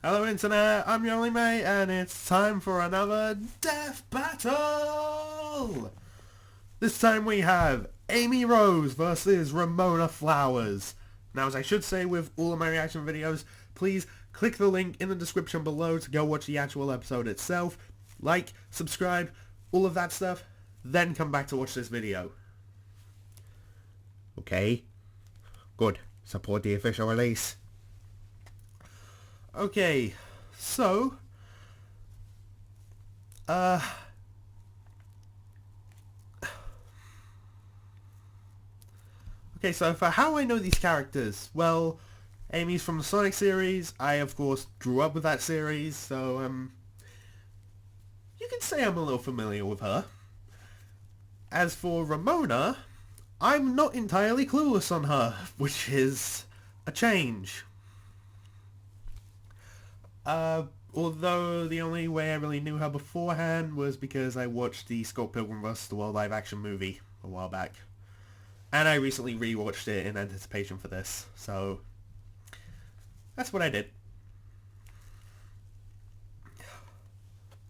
Hello Internet, I'm your only mate, and it's time for another death battle! This time we have Amy Rose versus Ramona Flowers. Now, as I should say with all of my reaction videos, please click the link in the description below to go watch the actual episode itself. Like, subscribe, all of that stuff, then come back to watch this video. Okay? Good. Support the official release. Okay, so, okay, so for how I know these characters, well, Amy's from the Sonic series. I, of course, grew up with that series, so, you can say I'm a little familiar with her. As for Ramona, I'm not entirely clueless on her, which is a change. Although the only way I really knew her beforehand was because I watched the Scott Pilgrim vs. the World live action movie a while back. And I recently rewatched it in anticipation for this, so that's what I did.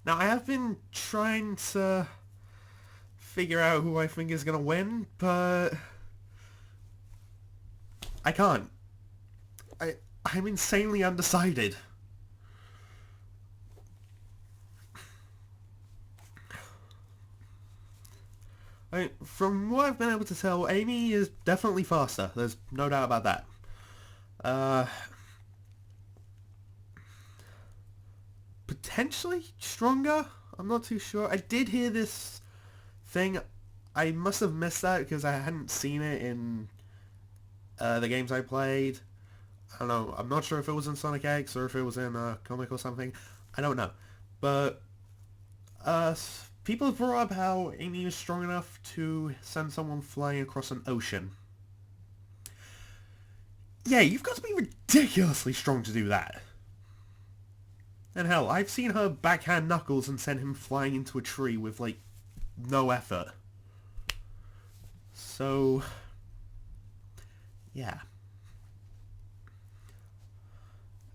Now, I have been trying to figure out who I think is going to win, but I can't. I'm insanely undecided. From what I've been able to tell, Amy is definitely faster. There's no doubt about that. Potentially stronger? I'm not too sure. I did hear this thing. I must have missed that because I hadn't seen it in the games I played. I don't know. I'm not sure if it was in Sonic X or if it was in a comic or something. I don't know. But people have brought up how Amy is strong enough to send someone flying across an ocean. Yeah, you've got to be ridiculously strong to do that. And hell, I've seen her backhand Knuckles and send him flying into a tree with, like, no effort. So, yeah.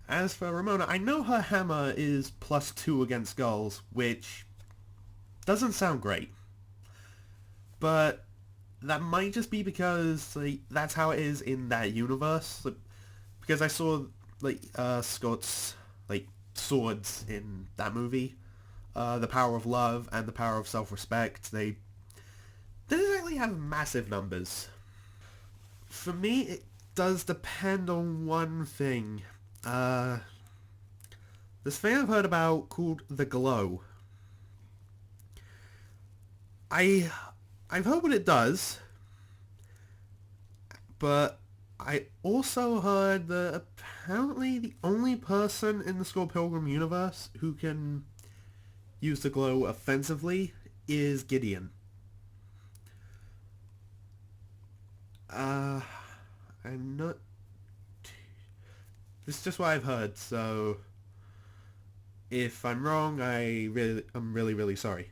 As for Ramona, I know her hammer is +2 against skulls, which doesn't sound great. But that might just be because, like, that's how it is in that universe. Like, because I saw, like, Scott's, like, swords in that movie. The power of love and the power of self-respect. They don't exactly have massive numbers. For me, it does depend on one thing. This thing I've heard about called the glow. I've heard what it does, but I also heard that apparently the only person in the Scott Pilgrim universe who can use the glow offensively is Gideon. I'm not... This is just what I've heard, so if I'm wrong, I'm really sorry.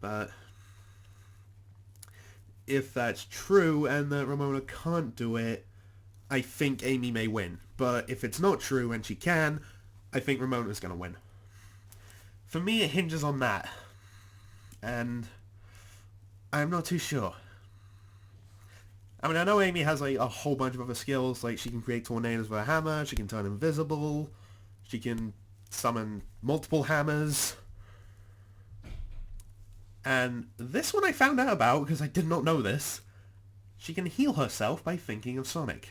But if that's true and that Ramona can't do it, I think Amy may win. But if it's not true and she can, I think Ramona's going to win. For me, it hinges on that. And I'm not too sure. I mean, I know Amy has like a whole bunch of other skills, like she can create tornadoes with a hammer, she can turn invisible, she can summon multiple hammers. And this one I found out about because I did not know this. She can heal herself by thinking of Sonic.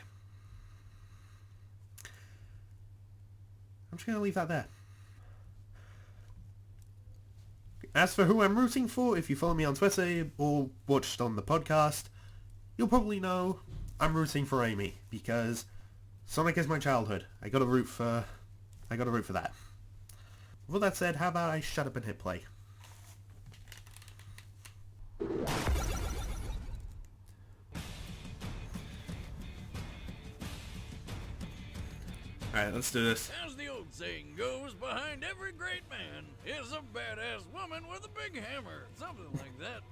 I'm just going to leave that there. As for who I'm rooting for, if you follow me on Twitter or watched on the podcast, you'll probably know I'm rooting for Amy because Sonic is my childhood. I gotta root for that. With that said, how about I shut up and hit play? Alright, let's do this. As the old saying goes, behind every great man is a badass woman with a big hammer. Something like that.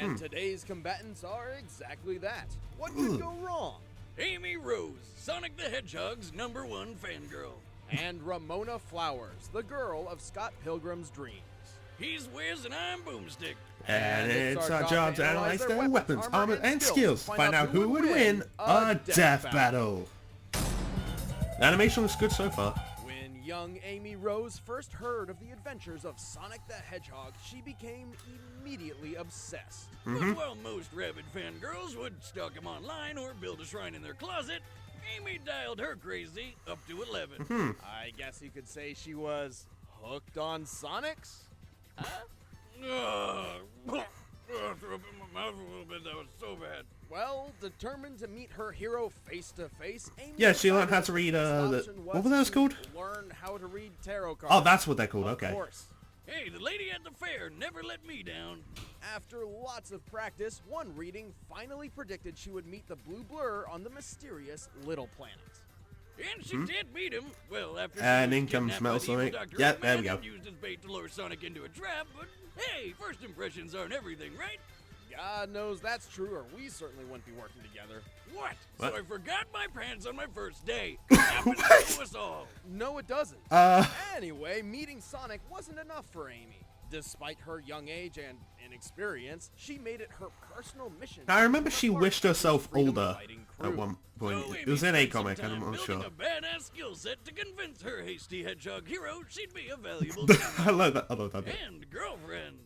And today's combatants are exactly that. What could go wrong? Amy Rose, Sonic the Hedgehog's #1 fangirl. and Ramona Flowers, the girl of Scott Pilgrim's dreams. He's Wiz and I'm Boomstick. And it's our job to analyze their weapons, armor, and skills. Find out who would win a death battle. The animation looks good so far. When young Amy Rose first heard of the adventures of Sonic the Hedgehog, she became immediately obsessed. But while most rabid fangirls would stalk him online or build a shrine in their closet, Amy dialed her crazy up to 11. I guess you could say she was hooked on Sonics? Threw up in my mouth a little bit. That was so bad. Well, determined to meet her hero face to face, Amy Yeah, she learned how to decided read, the best option what were those to called? Learn how to read tarot cards. Oh, that's what they're called, okay. Of course. Hey, the lady at the fair never let me down. After lots of practice, one reading finally predicted she would meet the blue blur on the mysterious Little Planet. And she did meet him. Well, after And she in was comes kidnapped by the Smells evil Sonic. Dr. Yep, there we Eggman go. and used as bait to lure Sonic into a trap, but hey, first impressions aren't everything, right? God knows that's true, or we certainly wouldn't be working together. What? What? So I forgot my pants on my first day. It happens to us all. No, it doesn't. Anyway, meeting Sonic wasn't enough for Amy. Despite her young age and inexperience, she made it her personal mission. Now, I remember to she become a wished part of herself the freedom older fighting at crew. one point. So It was in a Amy spent comic, some I'm time not sure. building a badass skill set to convince her hasty hedgehog hero she'd be a valuable I love that. I love that bit. and girlfriend.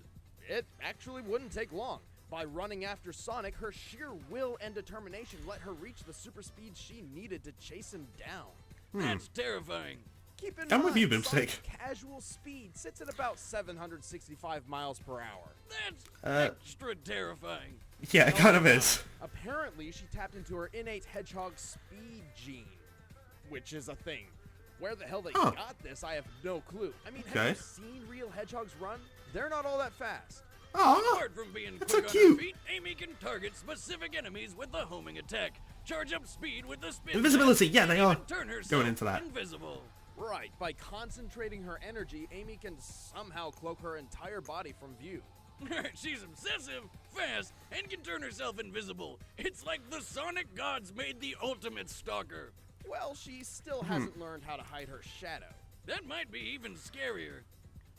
It actually wouldn't take long. By running after Sonic, her sheer will and determination let her reach the super speed she needed to chase him down. That's terrifying. Keep in I'm mind, with you, Boomstick. Sonic's casual speed sits at about 765 miles per hour. That's extra terrifying. Yeah, it kind of is. Apparently, she tapped into her innate hedgehog speed gene, which is a thing. Where the hell they Huh. got this, I have no clue. I mean, have Okay. you seen real hedgehogs run? They're not all that fast. Oh, Apart from being that's quick so on her cute. feet, Amy can target specific enemies with the homing attack, charge up speed with the spin Invisibility, attack, yeah, and they are even turn herself going into that. invisible. Right, by concentrating her energy, Amy can somehow cloak her entire body from view. She's obsessive, fast, and can turn herself invisible. It's like the Sonic gods made the ultimate stalker. Well, she still hasn't learned how to hide her shadow. That might be even scarier.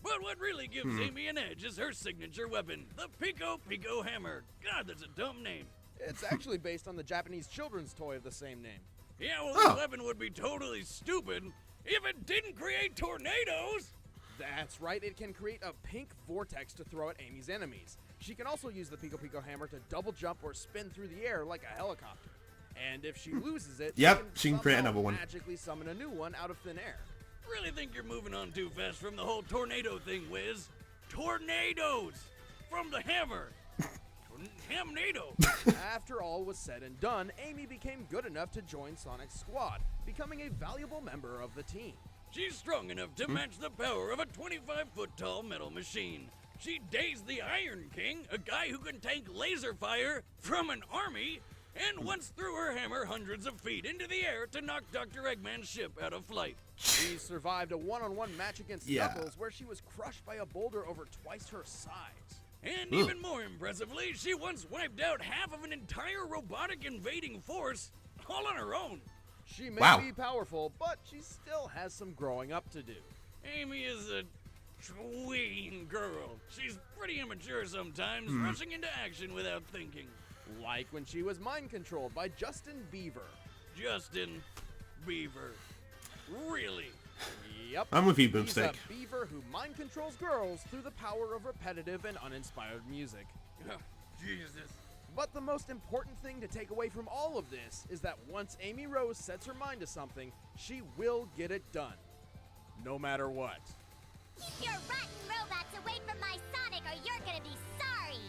But what really gives Amy an edge is her signature weapon, the Pico Pico Hammer. God, that's a dumb name. It's actually based on the Japanese children's toy of the same name. Yeah, well, Oh. the weapon would be totally stupid if it didn't create tornadoes. That's right, it can create a pink vortex to throw at Amy's enemies. She can also use the Pico Pico Hammer to double jump or spin through the air like a helicopter. And if she loses it, Yep, she can create somehow another one. magically summon a new one out of thin air. Really think you're moving on too fast from the whole tornado thing, Wiz. Tornadoes! From the hammer! Hamnado! After all was said and done, Amy became good enough to join Sonic's squad, becoming a valuable member of the team. She's strong enough to match the power of a 25-foot-tall metal machine. She dazed the Iron King, a guy who can tank laser fire from an army, and once threw her hammer hundreds of feet into the air to knock Dr. Eggman's ship out of flight. She survived a one-on-one match against Yeah. Knuckles where she was crushed by a boulder over twice her size. And Ugh. even more impressively, she once wiped out half of an entire robotic invading force all on her own. She may Wow. be powerful, but she still has some growing up to do. Amy is a tween girl. She's pretty immature sometimes, rushing into action without thinking. Like when she was mind controlled by Justin Bieber. Justin Bieber. Really? Yep. I'm with you, He's a Boomstick. beaver who mind controls girls through the power of repetitive and uninspired music. Jesus. But the most important thing to take away from all of this is that once Amy Rose sets her mind to something, she will get it done. No matter what. Keep your rotten robots away from my Sonic or you're gonna be sorry!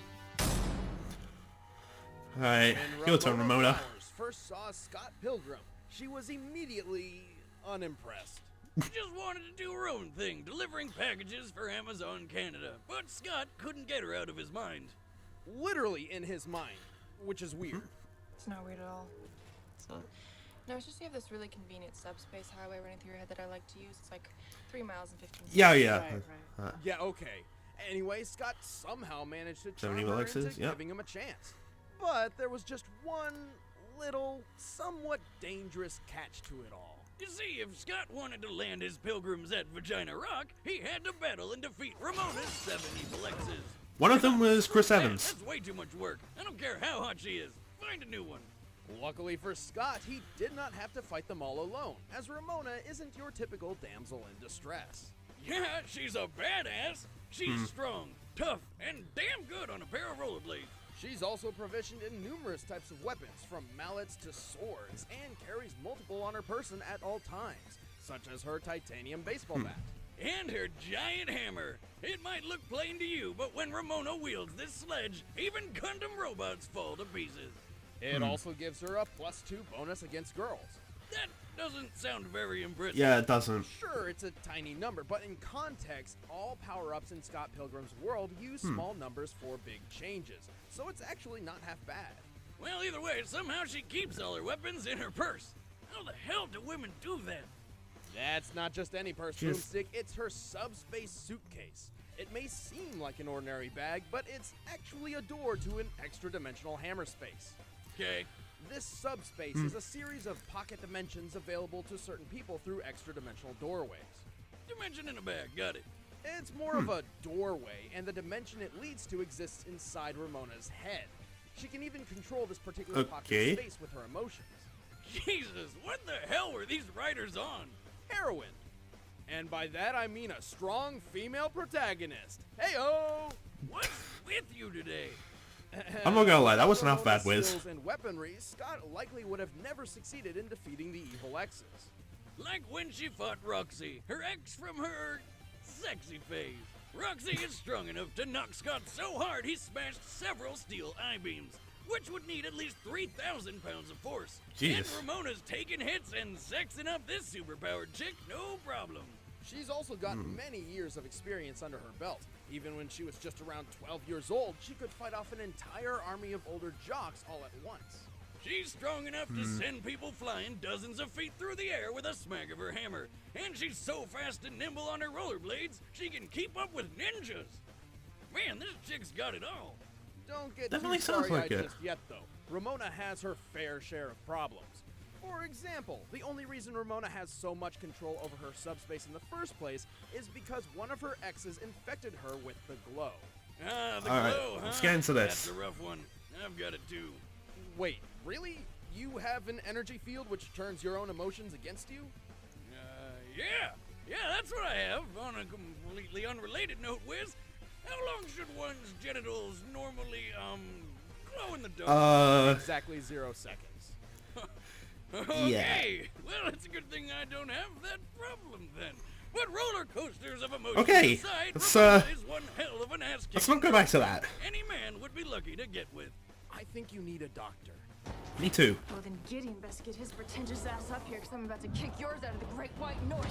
Alright, When your turn, Ramona. Flowers first saw Scott Pilgrim, she was immediately unimpressed. Just wanted to do her own thing, delivering packages for Amazon Canada. But Scott couldn't get her out of his mind. Literally in his mind, which is weird. It's not weird at all. So, no, it's just you have this really convenient subspace highway running through your head that I like to use. It's like 3 miles and 15 seconds. Yeah, yeah. Right. Yeah, okay. Anyway, Scott somehow managed to charm 70 her Alexis, into yep. giving him a chance. But there was just one little, somewhat dangerous catch to it all. You see, if Scott wanted to land his pilgrims at Vagina Rock, he had to battle and defeat Ramona's 7 evil exes. One of them was Chris Man, Evans. that's way too much work. I don't care how hot she is. Find a new one. Luckily for Scott, he did not have to fight them all alone, as Ramona isn't your typical damsel in distress. Yeah, she's a badass. She's strong, tough, and damn good on a pair of rollerblades. She's also proficient in numerous types of weapons, from mallets to swords, and carries multiple on her person at all times, such as her titanium baseball bat. And her giant hammer. It might look plain to you, but when Ramona wields this sledge, even Gundam robots fall to pieces. It also gives her a +2 bonus against girls. That doesn't sound very impressive. Yeah, it doesn't. Sure, it's a tiny number, but in context, all power-ups in Scott Pilgrim's world use small numbers for big changes, so it's actually not half bad. Well, either way, somehow she keeps all her weapons in her purse. How the hell do women do that? That's not just any purse, Just- Boomstick, it's her subspace suitcase. It may seem like an ordinary bag, but it's actually a door to an extra-dimensional hammer space. Okay. This subspace is a series of pocket dimensions available to certain people through extra-dimensional doorways. Dimension in a bag, got it. It's more of a doorway, and the dimension it leads to exists inside Ramona's head. She can even control this particular pocket Okay. of space with her emotions. Jesus, what the hell were these writers on? Heroine. And by that I mean a strong female protagonist. Hey-oh! What's with you today? I'm not gonna lie, that wasn't half Ramona's bad, Wiz. skills and weaponry, Scott likely would have never succeeded in defeating the evil exes. Like when she fought Roxy, her ex from her sexy phase. Roxy is strong enough to knock Scott so hard he smashed several steel I-beams, which would need at least 3,000 pounds of force. Jeez. And Ramona's taking hits and sexing up this superpowered chick, no problem. She's also got many years of experience under her belt. Even when she was just around 12 years old, she could fight off an entire army of older jocks all at once. She's strong enough to send people flying dozens of feet through the air with a smack of her hammer. And she's so fast and nimble on her rollerblades, she can keep up with ninjas. Man, this chick's got it all. Don't get Definitely too sounds like starry-eyed it. just yet, though. Ramona has her fair share of problems. For example, the only reason Ramona has so much control over her subspace in the first place is because one of her exes infected her with the glow. Ah, the All right, glow, huh? let's get into this. That's a rough one. I've got it too. Wait, really? You have an energy field which turns your own emotions against you? Yeah. Yeah, that's what I have. On a completely unrelated note, Wiz, how long should one's genitals normally, glow in the dark? Exactly 0 seconds. Okay. Well, it's a good thing I don't have that problem then. But roller coasters of emotions Okay, aside, let's, Ramona is one hell of an ass kick. Let's not go back to that. Any man would be lucky to get with. I think you need a doctor. Me too. Well, then Gideon best get his pretentious ass up here, because I'm about to kick yours out of the Great White North.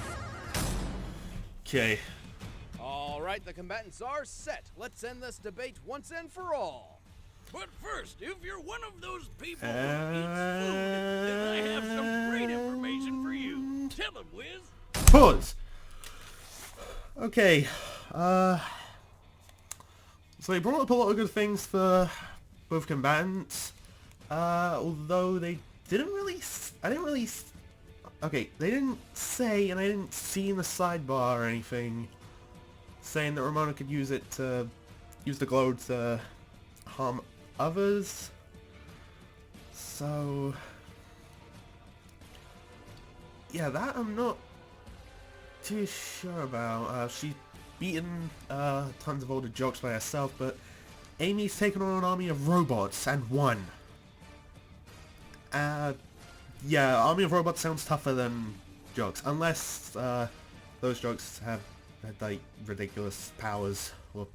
Okay. All right, the combatants are set. Let's end this debate once and for all. But first, if you're one of those people who eats food, then I have some great information for you. Tell them, Wiz. Pause. Okay. So they brought up a lot of good things for both combatants. Although they didn't really... Okay, they didn't say, and I didn't see in the sidebar or anything, saying that Ramona could use it to... use the glow to harm others. So... yeah, that I'm not too sure about. She's beaten tons of older jocks by herself, but Amy's taken on an army of robots and won. Yeah, army of robots sounds tougher than jocks, unless those jocks have like ridiculous powers. Whoop.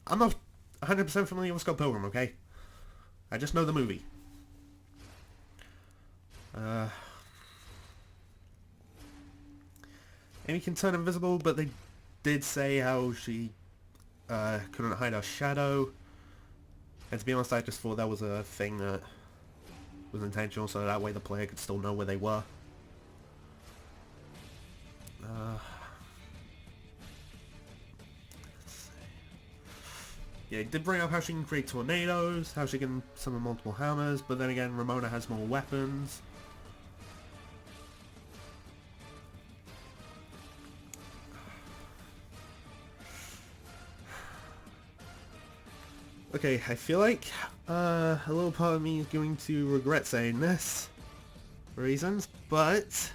I'm not 100% familiar with Scott Pilgrim, okay? I just know the movie. Amy can turn invisible, but they did say how she couldn't hide her shadow. And to be honest, I just thought that was a thing that was intentional, so that way the player could still know where they were. Yeah, it did bring up how she can create tornadoes, how she can summon multiple hammers, but then again, Ramona has more weapons. Okay, I feel like a little part of me is going to regret saying this for reasons, but...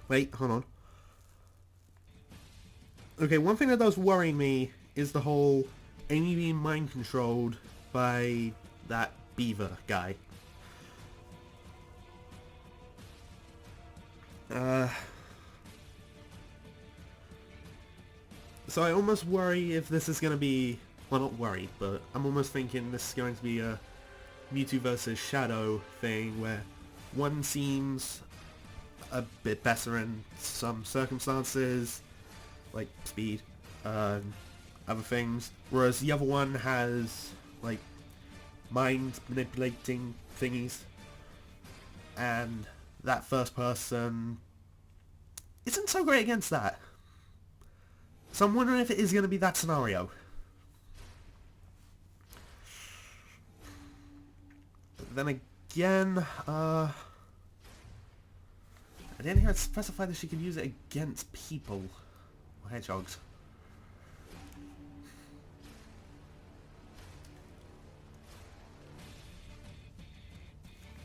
Wait, hold on. Okay, one thing that does worry me is the whole Amy being mind-controlled by that beaver guy. So I almost worry if this is going to be... Well, not worried, but I'm almost thinking this is going to be a Mewtwo versus Shadow thing where one seems a bit better in some circumstances, like speed, other things, whereas the other one has, like, mind manipulating thingies, and that first person isn't so great against that. So I'm wondering if it is going to be that scenario. But then again, I didn't hear it specify that she could use it against people. Or hedgehogs.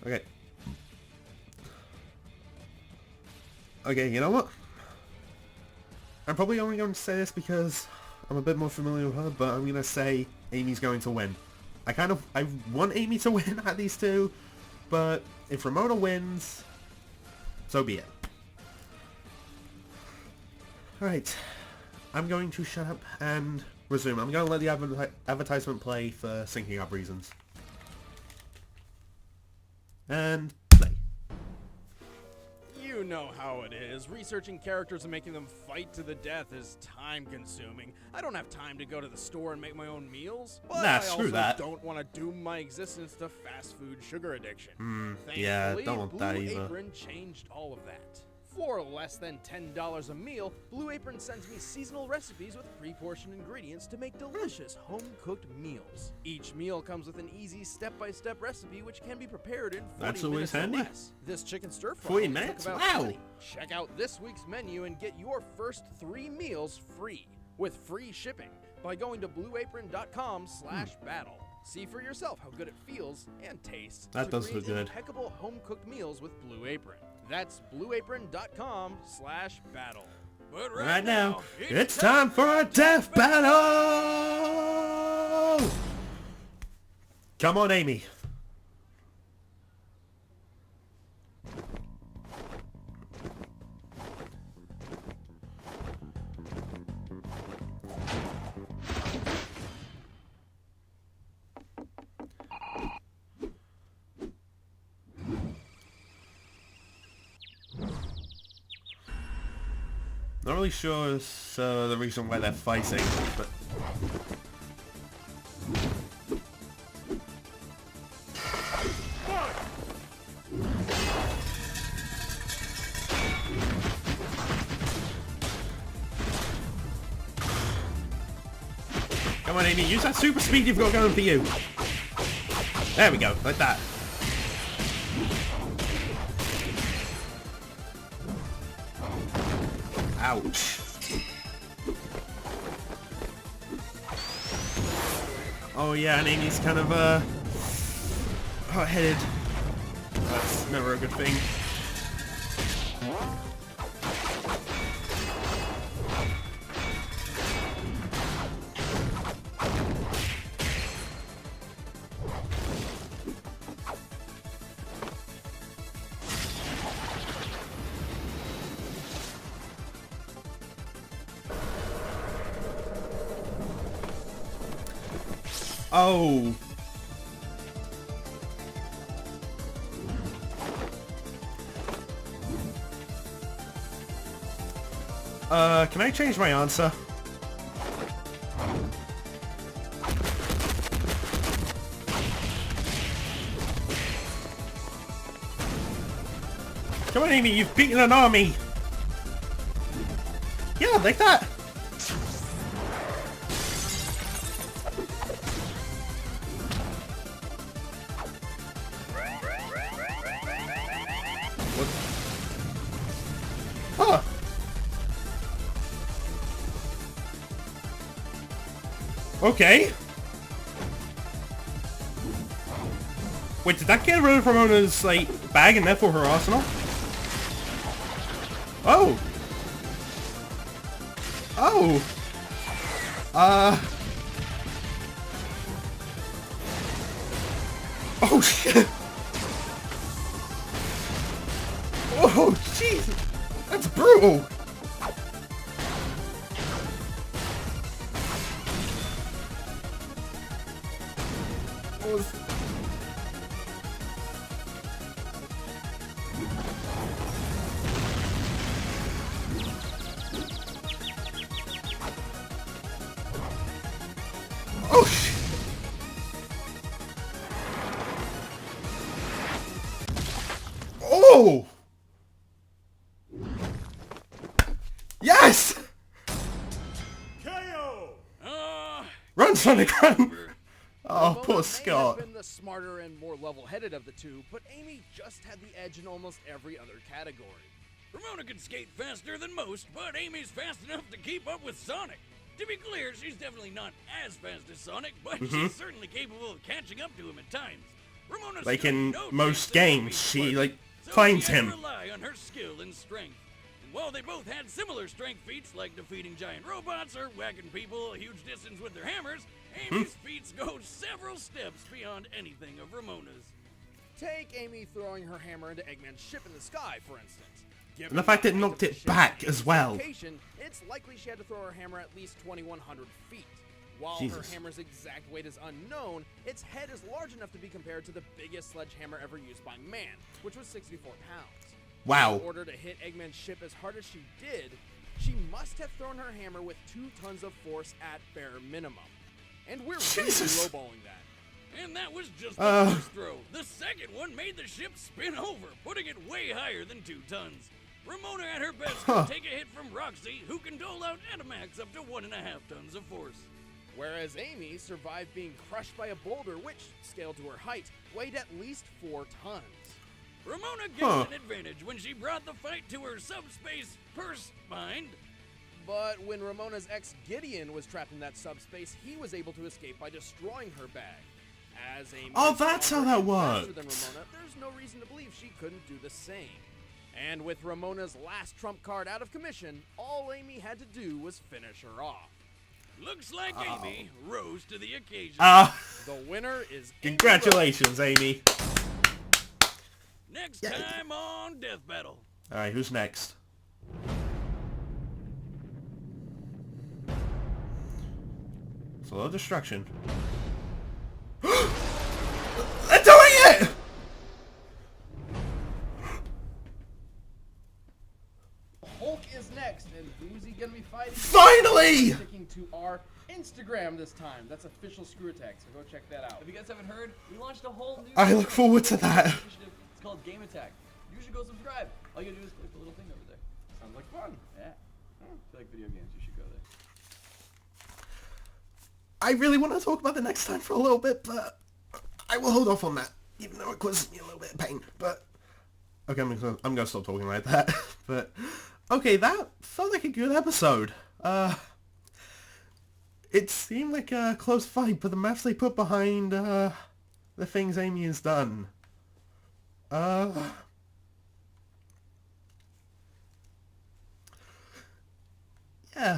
Okay. Okay, you know what? I'm probably only going to say this because I'm a bit more familiar with her, but I'm going to say Amy's going to win. I want Amy to win at these two, but if Ramona wins, so be it. Alright, I'm going to shut up and resume. I'm going to let the advertisement play for syncing up reasons. And play. You know how it is. Researching characters and making them fight to the death is time consuming. I don't have time to go to the store and make my own meals. But Nah, I screw also that. don't want to doom my existence to fast food sugar addiction. yeah, Thankfully, don't want that Blue either. Apron changed all of that. For less than $10 a meal, Blue Apron sends me seasonal recipes with pre-portioned ingredients to make delicious home-cooked meals. Each meal comes with an easy step-by-step recipe which can be prepared in 40 That's always minutes or handy. less. This chicken stir-fry 40 only took minutes? about Wow. 20. Check out this week's menu and get your first 3 meals free with free shipping by going to blueapron.com/battle. See for yourself how good it feels and tastes That to does create look good. impeccable home-cooked meals with Blue Apron. That's blueapron.com/battle. But Right now, it's time for a death battle! Come on, Amy. Not really sure is the reason why they're fighting, but... Come on, Amy, use that super speed you've got going for you. There we go, like that. Ouch. Oh yeah, and Amy's kind of hot-headed. That's never a good thing. Oh. Can I change my answer? Come on, Amy, you've beaten an army! Yeah, like that! Huh. Okay. Wait, did that get rid of Ramona's, like, bag and therefore her arsenal? Oh! Oh! Oh, shit! Oh, jeez! That's brutal! Oh, shit! Oh! Yes! Run, Sonic, run! Oh, Ramona poor may Scott. have been the smarter and more level-headed of the two, but Amy just had the edge in almost every other category. Ramona can skate faster than most, but Amy's fast enough to keep up with Sonic. To be clear, she's definitely not as fast as Sonic, but she's certainly capable of catching up to him at times. Ramona's Like got in no most chance of games, she, being like, so finds she had to him. rely on her skill and strength. And while they both had similar strength feats like defeating giant robots or whacking people a huge distance with their hammers, Amy's feats go several steps beyond anything of Ramona's. Take Amy throwing her hammer into Eggman's ship in the sky, for instance. Given And the fact it height of knocked the it ship's back as well. location, it's likely she had to throw her hammer at least 2,100 feet. While Jesus. her hammer's exact weight is unknown, its head is large enough to be compared to the biggest sledgehammer ever used by man, which was 64 pounds. Wow. In order to hit Eggman's ship as hard as she did, she must have thrown her hammer with 2 tons of force at bare minimum. And we're Jesus. really lowballing that. And that was just the first throw. The second one made the ship spin over, putting it way higher than 2 tons. Ramona at her best can take a hit from Roxy, who can dole out at a max up to 1.5 tons of force. Whereas Amy survived being crushed by a boulder which, scaled to her height, weighed at least 4 tons. Ramona gained an advantage when she brought the fight to her subspace purse mind. But when Ramona's ex Gideon was trapped in that subspace, he was able to escape by destroying her bag. As Amy Oh, is that's how stronger that and faster works. than Ramona, there's no reason to believe she couldn't do the same. And with Ramona's last trump card out of commission, all Amy had to do was finish her off. Looks like Amy rose to the occasion. The winner is Amy Congratulations, Amy. Next time on Death Battle. Alright, who's next? It's a lot of destruction. They're doing it! Hulk is next, and who's he gonna be fighting? Finally! Sticking to our Instagram this time. That's official Screw Attack, so go check that out. If you guys haven't heard, we launched a whole new I look forward to that. initiative. It's called Game Attack. You should go subscribe. All you gotta do is click the little thing over there. Sounds like fun. Yeah. If you like video games, you should go there. I really want to talk about the next time for a little bit, but I will hold off on that, even though it causes me a little bit of pain. But okay, I'm gonna stop talking like that. But okay, that felt like a good episode. It seemed like a close fight, but the maths they put behind the things Amy has done. Yeah,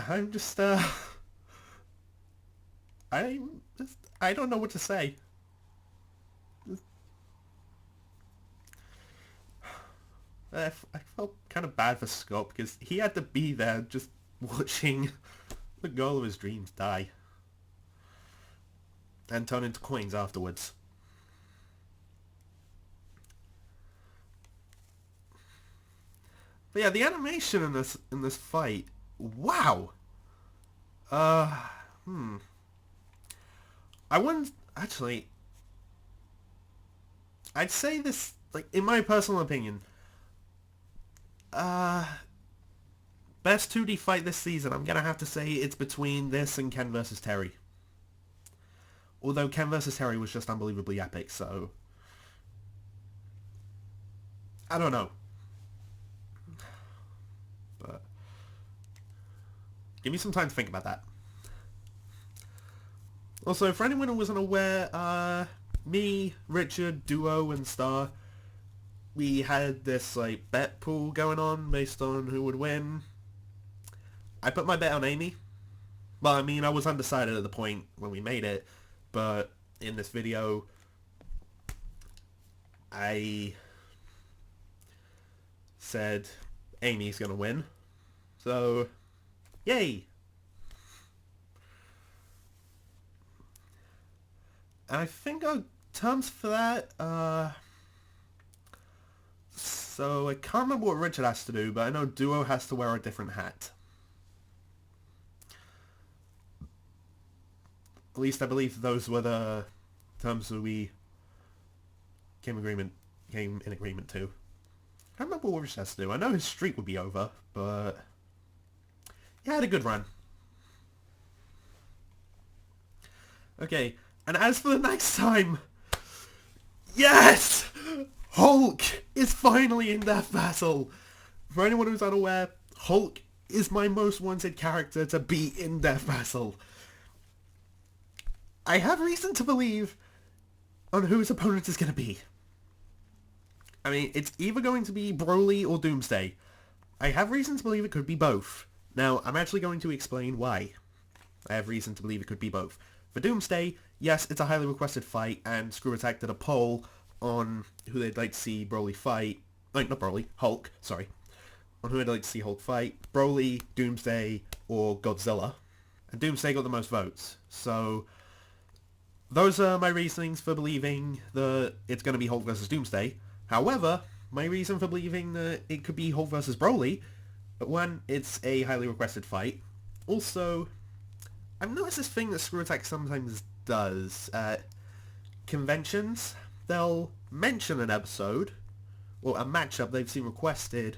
I'm just I don't know what to say. I felt kind of bad for Scott because he had to be there just watching the girl of his dreams die and turn into coins afterwards. But yeah, the animation in this fight, wow. I wouldn't actually. I'd say this, like, in my personal opinion, best 2D fight this season, I'm gonna have to say it's between this and Ken vs. Terry. Although Ken vs. Terry was just unbelievably epic, so I don't know. But give me some time to think about that. Also, for anyone who wasn't aware, me, Richard, Duo, and Star, we had this like bet pool going on based on who would win. I put my bet on Amy. Well, I mean, I was undecided at the point when we made it, but in this video, I said Amy's gonna win. So, yay! And I think our terms for that, so I can't remember what Richard has to do, but I know Duo has to wear a different hat. At least I believe those were the terms that we came in agreement to. I can't remember what Richard has to do. I know his streak would be over, but he had a good run. Okay, and as for the next time, yes! Hulk is finally in Death Battle! For anyone who's unaware, Hulk is my most wanted character to be in Death Battle. I have reason to believe on who his opponent is going to be. I mean, it's either going to be Broly or Doomsday. I have reason to believe it could be both. Now, I'm actually going to explain why. I have reason to believe it could be both. For Doomsday, yes, it's a highly requested fight, and Screw Attack did a poll on who they'd like to see Broly fight. Like, not Broly, Hulk, sorry. On who they'd like to see Hulk fight. Broly, Doomsday, or Godzilla. And Doomsday got the most votes. So, those are my reasonings for believing that it's going to be Hulk versus Doomsday. However, my reason for believing that it could be Hulk versus Broly, one, it's a highly requested fight. Also, I've noticed this thing that Screw Attack sometimes does at conventions. They'll mention an episode, or a matchup they've seen requested,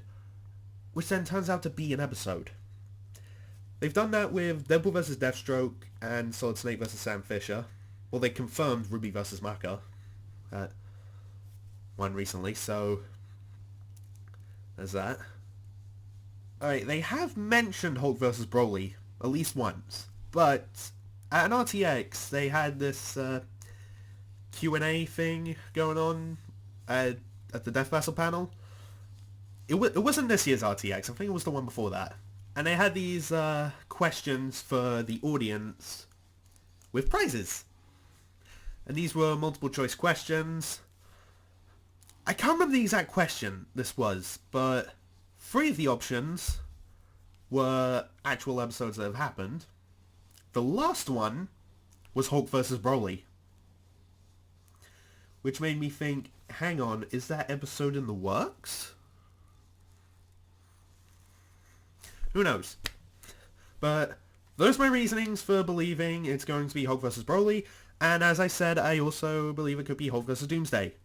which then turns out to be an episode. They've done that with Deadpool vs. Deathstroke and Solid Snake vs. Sam Fisher. Well, they confirmed Ruby vs. Maka at one recently, so there's that. Alright, they have mentioned Hulk vs. Broly at least once, but at an RTX they had this Q&A thing going on at the Death Battle panel. It wasn't this year's RTX, I think it was the one before that. And they had these questions for the audience with prizes. And these were multiple choice questions. I can't remember the exact question this was, but 3 of the options were actual episodes that have happened. The last one was Hulk vs. Broly. Which made me think, hang on, is that episode in the works? Who knows? But those are my reasonings for believing it's going to be Hulk vs. Broly, and as I said, I also believe it could be Hulk vs. Doomsday.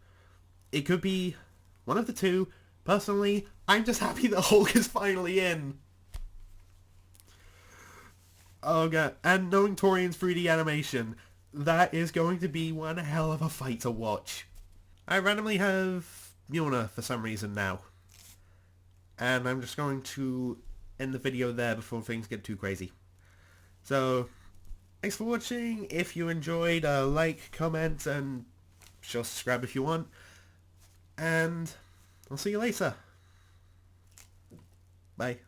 It could be one of the two. Personally, I'm just happy that Hulk is finally in. Oh god, and knowing Torian's 3D animation, that is going to be one hell of a fight to watch. I randomly have Mjolnir for some reason now. And I'm just going to end the video there before things get too crazy. So, thanks for watching. If you enjoyed, like, comment, and sure subscribe if you want. And I'll see you later. Bye.